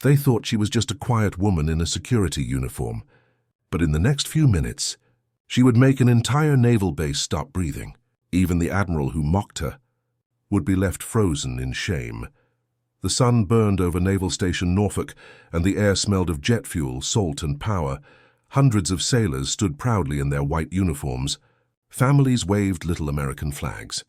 They thought she was just a quiet woman in a security uniform. But in the next few minutes, she would make an entire naval base stop breathing. Even the admiral who mocked her would be left frozen in shame. The sun burned over Naval Station Norfolk, and the air smelled of jet fuel, salt, and power. Hundreds of sailors stood proudly in their white uniforms. Families waved little American flags.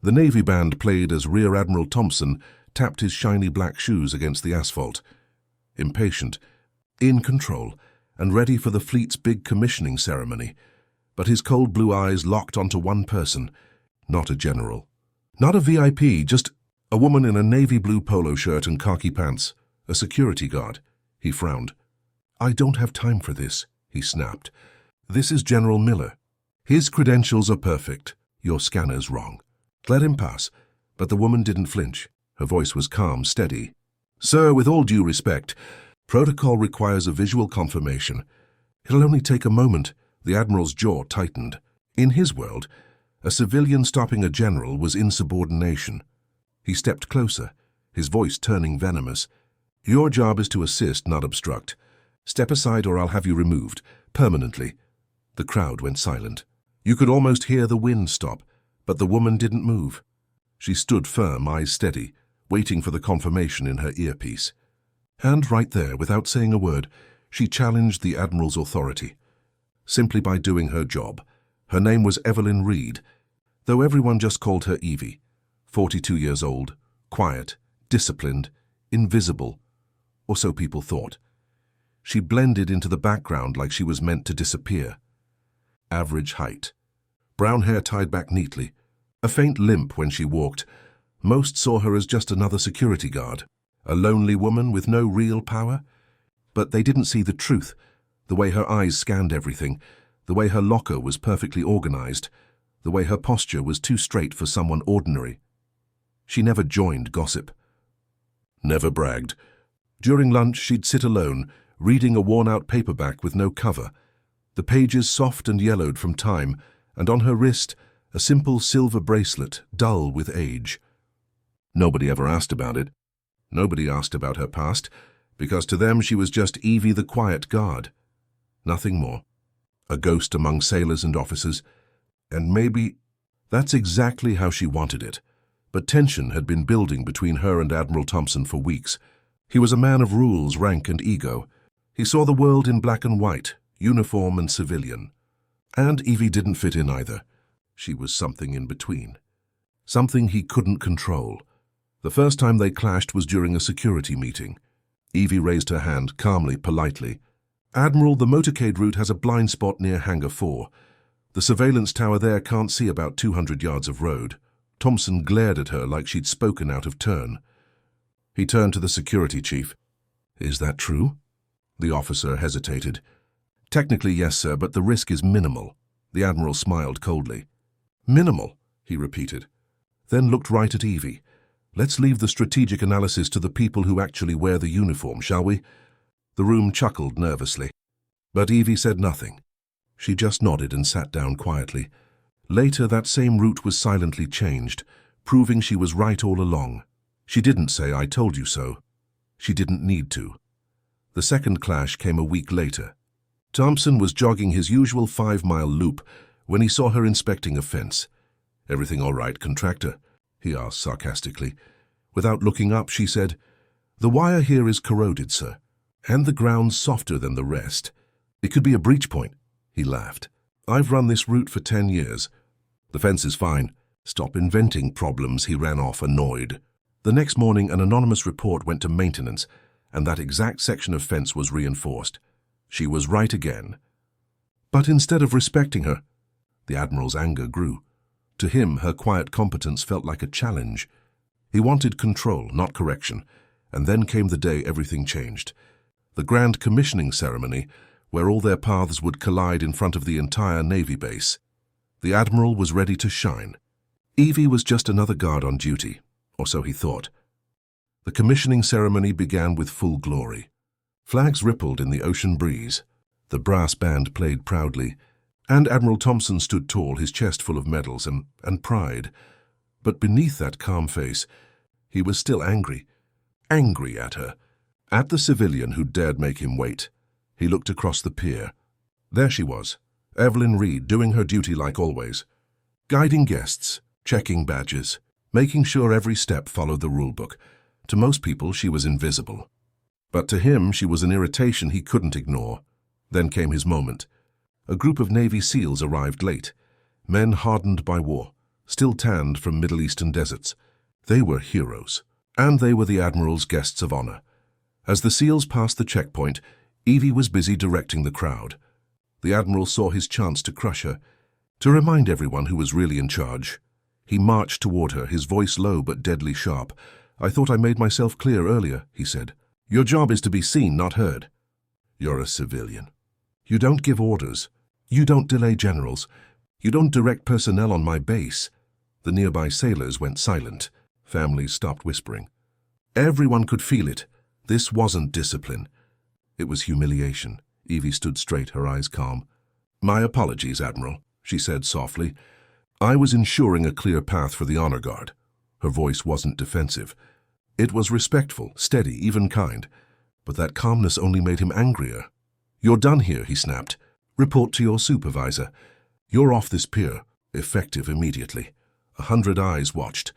The Navy band played as Rear Admiral Thompson tapped his shiny black shoes against the asphalt. Impatient, in control, and ready for the fleet's big commissioning ceremony. But his cold blue eyes locked onto one person, not a general. Not a VIP, just a woman in a navy blue polo shirt and khaki pants, a security guard. He frowned. "I don't have time for this," he snapped. "This is General Miller. His credentials are perfect. Your scanner's wrong." Let him pass, but the woman didn't flinch. Her voice was calm, steady. "Sir, with all due respect, protocol requires a visual confirmation. It'll only take a moment." The admiral's jaw tightened. In his world, a civilian stopping a general was insubordination. He stepped closer, his voice turning venomous. "Your job is to assist, not obstruct. Step aside or I'll have you removed, permanently." The crowd went silent. You could almost hear the wind stop, but the woman didn't move. She stood firm, eyes steady, waiting for the confirmation in her earpiece. And right there, without saying a word, she challenged the admiral's authority. Simply by doing her job. Her name was Evelyn Reed, though everyone just called her Evie. 42 years old, quiet, disciplined, invisible, or so people thought. She blended into the background like she was meant to disappear. Average height. Brown hair tied back neatly. A faint limp when she walked. Most saw her as just another security guard. A lonely woman with no real power. But they didn't see the truth. The way her eyes scanned everything. The way her locker was perfectly organized. The way her posture was too straight for someone ordinary. She never joined gossip. Never bragged. During lunch, she'd sit alone, reading a worn-out paperback with no cover. The pages soft and yellowed from time, and on her wrist, a simple silver bracelet, dull with age. Nobody ever asked about it. Nobody asked about her past, because to them she was just Evie the quiet guard. Nothing more. A ghost among sailors and officers. And maybe that's exactly how she wanted it. But tension had been building between her and Admiral Thompson for weeks. He was a man of rules, rank, and ego. He saw the world in black and white, uniform and civilian. And Evie didn't fit in either. She was something in between. Something he couldn't control. The first time they clashed was during a security meeting. Evie raised her hand, calmly, politely. "Admiral, the motorcade route has a blind spot near Hangar 4. The surveillance tower there can't see about 200 yards of road." Thompson glared at her like she'd spoken out of turn. He turned to the security chief. "Is that true?" The officer hesitated. "Technically, yes, sir, but the risk is minimal." The admiral smiled coldly. "Minimal," he repeated, then looked right at Evie. "Let's leave the strategic analysis to the people who actually wear the uniform, shall we?" The room chuckled nervously. But Evie said nothing. She just nodded and sat down quietly. Later, that same route was silently changed, proving she was right all along. She didn't say, "I told you so." She didn't need to. The second clash came a week later. Thompson was jogging his usual 5-mile loop when he saw her inspecting a fence. "Everything all right, contractor?" he asked sarcastically. Without looking up, she said, "The wire here is corroded, sir, and the ground's softer than the rest. It could be a breach point." He laughed. "I've run this route for 10 years. The fence is fine. Stop inventing problems," he ran off, annoyed. The next morning, an anonymous report went to maintenance, and that exact section of fence was reinforced. She was right again. But instead of respecting her, the admiral's anger grew. To him, her quiet competence felt like a challenge. He wanted control, not correction, and then came the day everything changed. The grand commissioning ceremony, where all their paths would collide in front of the entire Navy base. The admiral was ready to shine. Evie was just another guard on duty, or so he thought. The commissioning ceremony began with full glory. Flags rippled in the ocean breeze. The brass band played proudly, and Admiral Thompson stood tall, his chest full of medals and pride. But beneath that calm face, he was still angry. Angry at her. At the civilian who dared make him wait, he looked across the pier. There she was, Evelyn Reed, doing her duty like always. Guiding guests, checking badges, making sure every step followed the rulebook. To most people, she was invisible. But to him, she was an irritation he couldn't ignore. Then came his moment. A group of Navy SEALs arrived late, men hardened by war, still tanned from Middle Eastern deserts. They were heroes, and they were the Admiral's guests of honor. As the SEALs passed the checkpoint, Evie was busy directing the crowd. The Admiral saw his chance to crush her, to remind everyone who was really in charge. He marched toward her, his voice low but deadly sharp. "I thought I made myself clear earlier," he said. "Your job is to be seen, not heard. You're a civilian. You don't give orders. You don't delay generals. You don't direct personnel on my base." The nearby sailors went silent. Families stopped whispering. Everyone could feel it. This wasn't discipline. It was humiliation. Evie stood straight, her eyes calm. "My apologies, Admiral," she said softly. "I was ensuring a clear path for the honor guard." Her voice wasn't defensive. It was respectful, steady, even kind. But that calmness only made him angrier. "You're done here," he snapped. "Report to your supervisor. You're off this pier, effective immediately." 100 eyes watched.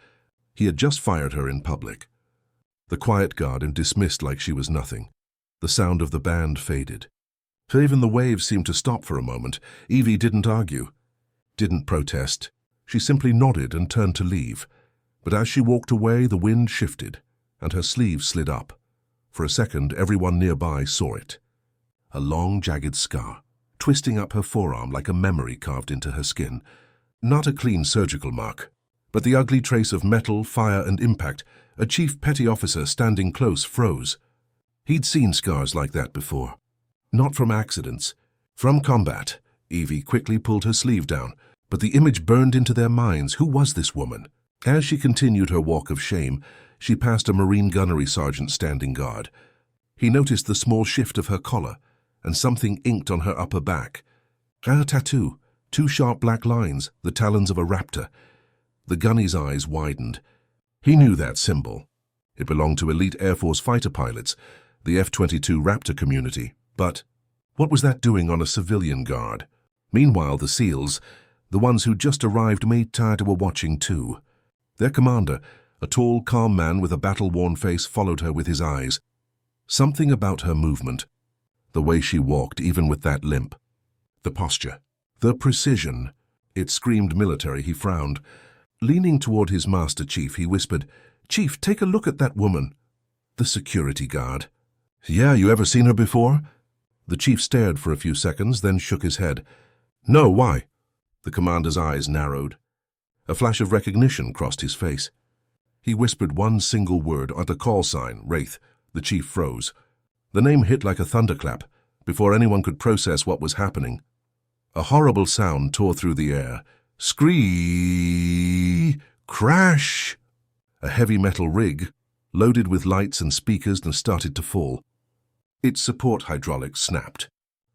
He had just fired her in public. The quiet guard and dismissed like she was nothing. The sound of the band faded. Even the waves seemed to stop for a moment. Evie didn't argue, didn't protest. She simply nodded and turned to leave. But as she walked away, the wind shifted, and her sleeve slid up. For a second, everyone nearby saw it. A long, jagged scar, twisting up her forearm like a memory carved into her skin. Not a clean surgical mark, but the ugly trace of metal, fire, and impact. A chief petty officer standing close froze. He'd seen scars like that before. Not from accidents, from combat. Evie quickly pulled her sleeve down, but the image burned into their minds. Who was this woman? As she continued her walk of shame, she passed a Marine gunnery sergeant standing guard. He noticed the small shift of her collar and something inked on her upper back. A tattoo, 2 sharp black lines, the talons of a raptor. The gunny's eyes widened. He knew that symbol. It belonged to elite Air Force fighter pilots, the F-22 Raptor community. But what was that doing on a civilian guard? Meanwhile, the SEALs, the ones who just arrived, made tired, were watching too. Their commander, a tall, calm man with a battle-worn face, followed her with his eyes. Something about her movement, the way she walked, even with that limp, the posture, the precision. It screamed military. He frowned. Leaning toward his master chief, he whispered, "Chief, take a look at that woman." The security guard. "Yeah, you ever seen her before?" The chief stared for a few seconds, then shook his head. "No, why?" The commander's eyes narrowed. A flash of recognition crossed his face. He whispered one single word at a call sign, Wraith. The chief froze. The name hit like a thunderclap, before anyone could process what was happening. A horrible sound tore through the air. Scree! Crash! A heavy metal rig, loaded with lights and speakers, started to fall. Its support hydraulics snapped.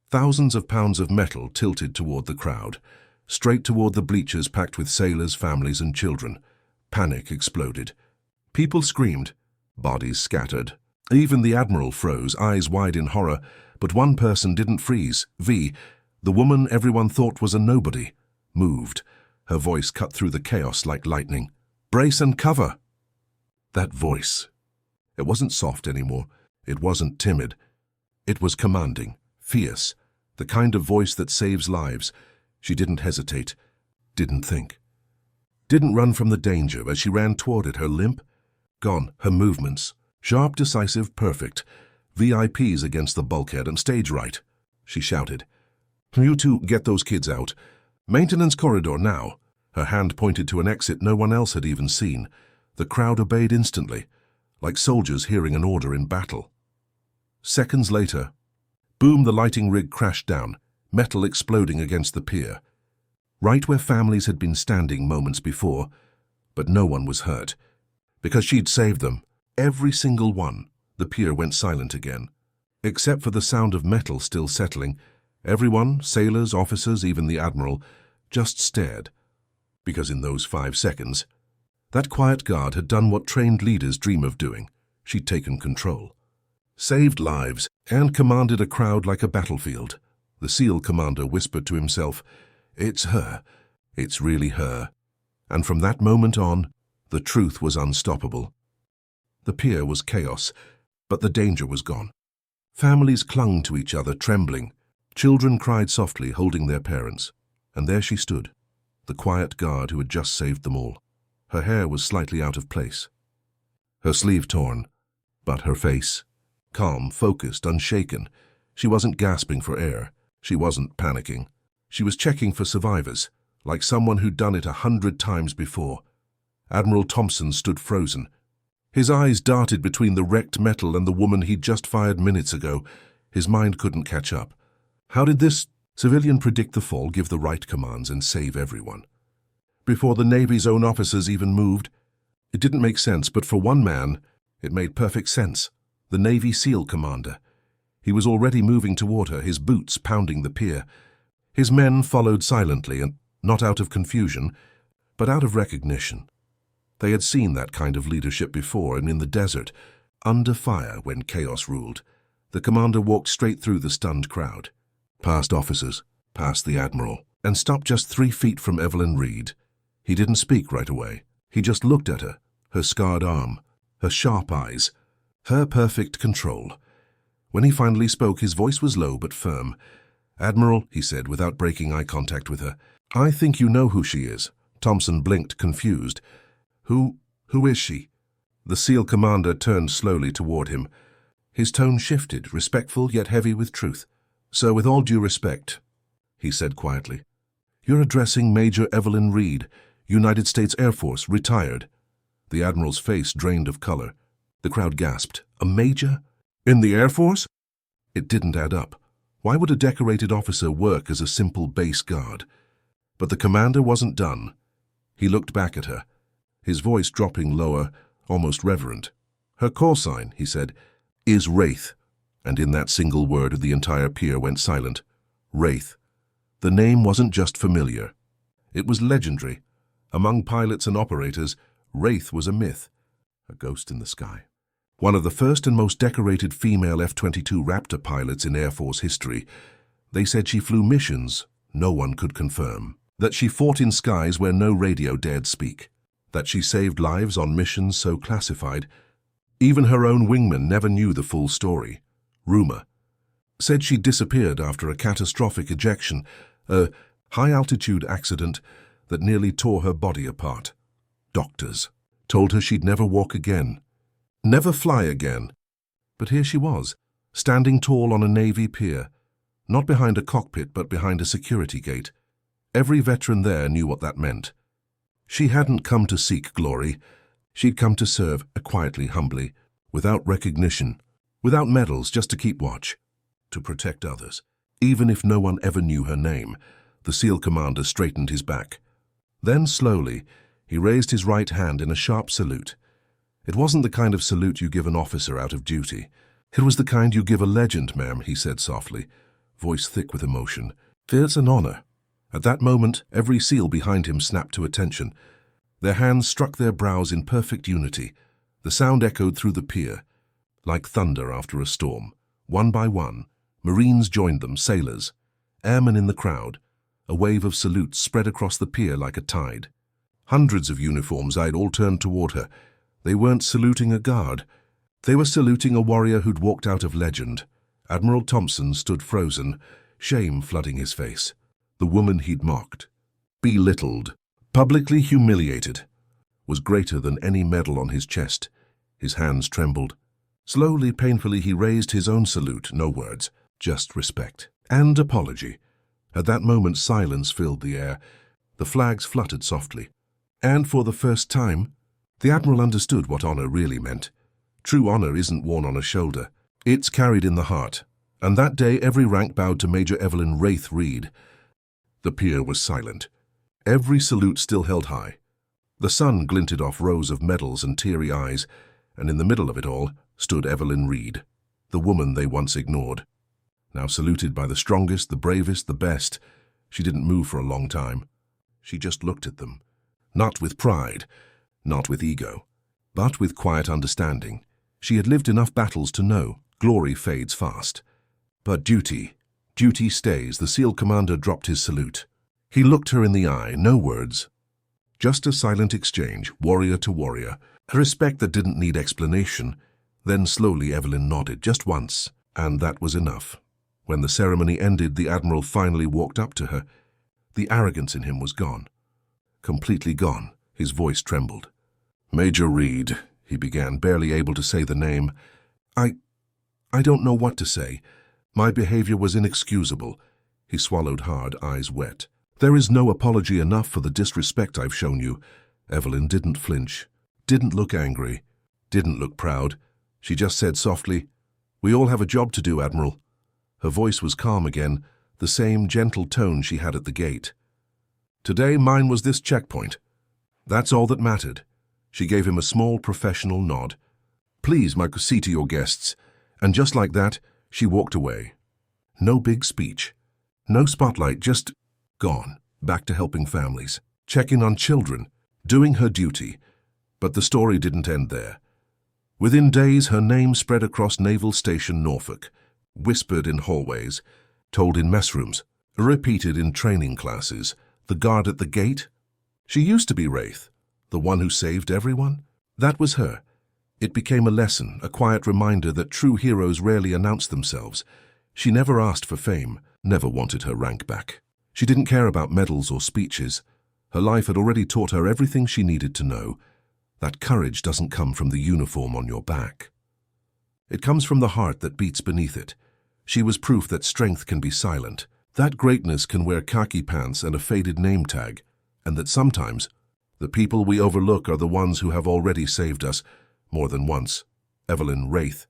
Thousands of pounds of metal tilted toward the crowd, straight toward the bleachers packed with sailors, families, and children. Panic exploded. People screamed. Bodies scattered. Even the Admiral froze, eyes wide in horror. But one person didn't freeze. V, the woman everyone thought was a nobody, moved. Her voice cut through the chaos like lightning. "Brace and cover!" That voice. It wasn't soft anymore. It wasn't timid. It was commanding, fierce, the kind of voice that saves lives. She didn't hesitate, didn't think. Didn't run from the danger as she ran toward it, her limp gone, her movements sharp, decisive, perfect. VIPs against the bulkhead and stage right. She shouted, "You two, get those kids out. Maintenance corridor now." Her hand pointed to an exit no one else had even seen. The crowd obeyed instantly, like soldiers hearing an order in battle. Seconds later, boom, the lighting rig crashed down, metal exploding against the pier. Right where families had been standing moments before, but no one was hurt. Because she'd saved them, every single one. The pier went silent again. Except for the sound of metal still settling, everyone, sailors, officers, even the Admiral, just stared. Because in those 5 seconds, that quiet guard had done what trained leaders dream of doing. She'd taken control. saved lives, and commanded a crowd like a battlefield. The SEAL commander whispered to himself, "It's her. It's really her." And from that moment on, the truth was unstoppable. The pier was chaos, but the danger was gone. Families clung to each other, trembling. Children cried softly, holding their parents. And there she stood, the quiet guard who had just saved them all. Her hair was slightly out of place, her sleeve torn, but her face, calm, focused, unshaken. She wasn't gasping for air. She wasn't panicking. She was checking for survivors, like someone who'd done it 100 times before. Admiral Thompson stood frozen. His eyes darted between the wrecked metal and the woman he'd just fired minutes ago. His mind couldn't catch up. How did this civilian predict the fall, give the right commands, and save everyone? Before the Navy's own officers even moved? It didn't make sense, but for one man, it made perfect sense. The Navy SEAL commander. He was already moving toward her, his boots pounding the pier. His men followed silently, and not out of confusion, but out of recognition. They had seen that kind of leadership before, and in the desert, under fire when chaos ruled. The commander walked straight through the stunned crowd, past officers, past the admiral, and stopped just 3 feet from Evelyn Reed. He didn't speak right away. He just looked at her, her scarred arm, her sharp eyes, her perfect control. When he finally spoke, his voice was low but firm. "Admiral," he said without breaking eye contact with her, "I think you know who she is." Thompson blinked, confused. Who is she?" The SEAL commander turned slowly toward him. His tone shifted, respectful yet heavy with truth. "Sir, with all due respect," he said quietly, "you're addressing Major Evelyn Reed, United States Air Force, retired." The admiral's face drained of color. The crowd gasped. A major? In the Air Force? It didn't add up. Why would a decorated officer work as a simple base guard? But the commander wasn't done. He looked back at her, his voice dropping lower, almost reverent. "Her call sign," he said, "is Wraith." And in that single word, the entire pier went silent. Wraith. The name wasn't just familiar. It was legendary. Among pilots and operators, Wraith was a myth, a ghost in the sky. One of the first and most decorated female F-22 Raptor pilots in Air Force history. They said she flew missions no one could confirm, that she fought in skies where no radio dared speak, that she saved lives on missions so classified. Even her own wingman never knew the full story. Rumor said she disappeared after a catastrophic ejection, a high-altitude accident that nearly tore her body apart. Doctors told her she'd never walk again, never fly again. But here she was, standing tall on a Navy pier, not behind a cockpit but behind a security gate. Every veteran there knew what that meant. She hadn't come to seek glory. She'd come to serve, quietly, humbly, without recognition, without medals, just to keep watch, to protect others. Even if no one ever knew her name, the SEAL commander straightened his back. Then, slowly, he raised his right hand in a sharp salute. It wasn't the kind of salute you give an officer out of duty. It was the kind you give a legend, ma'am, he said softly, voice thick with emotion. "It's an honor." At that moment, every SEAL behind him snapped to attention. Their hands struck their brows in perfect unity. The sound echoed through the pier, like thunder after a storm. One by one, Marines joined them, sailors, airmen in the crowd. A wave of salutes spread across the pier like a tide. Hundreds of uniforms eyed all turned toward her. They weren't saluting a guard. They were saluting a warrior who'd walked out of legend. Admiral Thompson stood frozen, shame flooding his face. The woman he'd mocked, belittled, publicly humiliated, was greater than any medal on his chest. His hands trembled. Slowly, painfully, he raised his own salute, no words, just respect and apology. At that moment, silence filled the air. The flags fluttered softly. And for the first time, the Admiral understood what honor really meant. True honor isn't worn on a shoulder. It's carried in the heart. And that day, every rank bowed to Major Evelyn Wraith Reed. The pier was silent. Every salute still held high. The sun glinted off rows of medals and teary eyes, and in the middle of it all stood Evelyn Reed, the woman they once ignored. Now saluted by the strongest, the bravest, the best, she didn't move for a long time. She just looked at them. Not with pride, not with ego, but with quiet understanding. She had lived enough battles to know Glory fades fast. But duty stays. The SEAL commander dropped his salute. He looked her in the eye, no words. Just a silent exchange, warrior to warrior, a respect that didn't need explanation. Then slowly Evelyn nodded, just once, and that was enough. When the ceremony ended, the Admiral finally walked up to her. The arrogance in him was gone. Completely gone. His voice trembled. "Major Reed," he began, barely able to say the name. I don't know what to say. My behavior was inexcusable." He swallowed hard, eyes wet. "There is no apology enough for the disrespect I've shown you." Evelyn didn't flinch, didn't look angry, didn't look proud. She just said softly, "We all have a job to do, Admiral." Her voice was calm again, the same gentle tone she had at the gate. "Today mine was this checkpoint. That's all that mattered." She gave him a small professional nod. "Please, my see to your guests." And just like that, she walked away. No big speech, no spotlight, just gone, back to helping families, checking on children, doing her duty. But the story didn't end there. Within days, her name spread across Naval Station Norfolk, whispered in hallways, told in mess rooms, repeated in training classes. The guard at the gate? She used to be Wraith, the one who saved everyone. That was her. It became a lesson, a quiet reminder that true heroes rarely announce themselves. She never asked for fame, never wanted her rank back. She didn't care about medals or speeches. Her life had already taught her everything she needed to know. That courage doesn't come from the uniform on your back. It comes from the heart that beats beneath it. She was proof that strength can be silent, that greatness can wear khaki pants and a faded name tag, and that sometimes the people we overlook are the ones who have already saved us, more than once. Evelyn Wraith.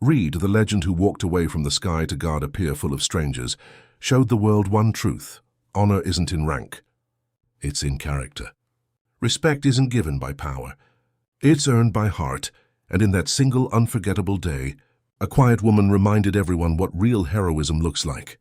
Reed, the legend who walked away from the sky to guard a pier full of strangers, showed the world one truth. Honor isn't in rank. It's in character. Respect isn't given by power. It's earned by heart, and in that single unforgettable day, a quiet woman reminded everyone what real heroism looks like.